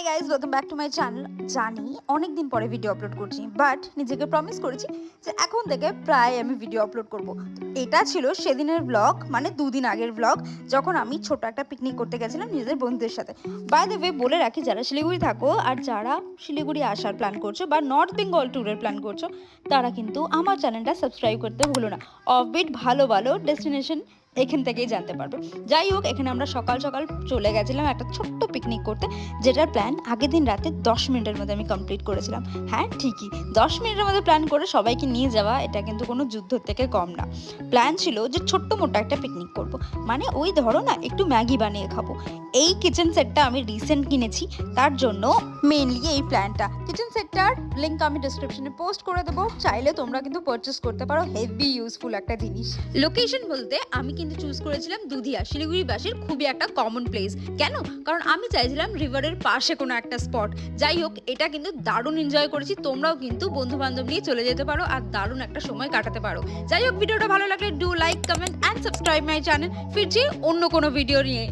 Hi guys, welcome back to my channel. জানি অনেক দিন পরে ভিডিও আপলোড করছি, বাট নিজেকে প্রমিস করেছি যে এখন থেকে প্রায় আমি ভিডিও আপলোড করব। এটা ছিল সেদিনের ব্লগ, মানে দুদিন আগের ব্লগ, যখন আমি ছোট একটা পিকনিক করতে গেছিলাম নিজেদের বন্ধুদের সাথে। বাই দ্য ওয়ে, বলে রাখি, যারা শিলিগুড়ি থাকো আর যারা শিলিগুড়ি আসার প্ল্যান করছো বা নর্থ বেঙ্গল ট্যুরের প্ল্যান করছো, তারা কিন্তু আমার চ্যানেলটা সাবস্ক্রাইব করতে ভুলো না। অফবিট ভালো ভালো ডেস্টিনেশন এখান থেকেই জানতে পারবে। যাই হোক, এখানে আমরা সকাল সকাল চলে গেছিলাম একটা ছোট্ট পিকনিক করতে, যেটার প্ল্যান আগের দিন রাতে 10 মিনিটের মধ্যে আমি কমপ্লিট করেছিলাম। হ্যাঁ ঠিকই, 10 মিনিটের মধ্যে প্ল্যান করে সবাইকে নিয়ে যাওয়া, এটা কিন্তু কোনো যুদ্ধের থেকে কম না। প্ল্যান ছিল যে ছোট্ট মোটো একটা পিকনিক করব, মানে ওই ধরো না, একটু ম্যাগি বানিয়ে খাবো। এই কিচেন সেটটা আমি রিসেন্ট কিনেছি, তার জন্য মেনলি এই প্ল্যানটা। কিচেন সেটটার লিঙ্ক আমি ডিসক্রিপশনে পোস্ট করে দেবো, চাইলে তোমরা কিন্তু পারচেস করতে পারো। হেভি ইউজফুল একটা জিনিস। লোকেশন বলতে আমি কিন্তু চুজ করেছিলাম দুধিয়া, শিলিগুড়িবাসীর খুবই একটা কমন প্লেস। কেন? কারণ আমি চাইছিলাম রিভারের পাশে কোনো একটা স্পট। যাই হোক, এটা কিন্তু দারুণ এনজয় করেছি। তোমরাও কিন্তু বন্ধু বান্ধব নিয়ে চলে যেতে পারো আর দারুণ একটা সময় কাটাতে পারো। যাই হোক, ভিডিওটা ভালো লাগলে do like, comment and subscribe my channel. ফিরছি অন্য কোনো ভিডিও নিয়ে।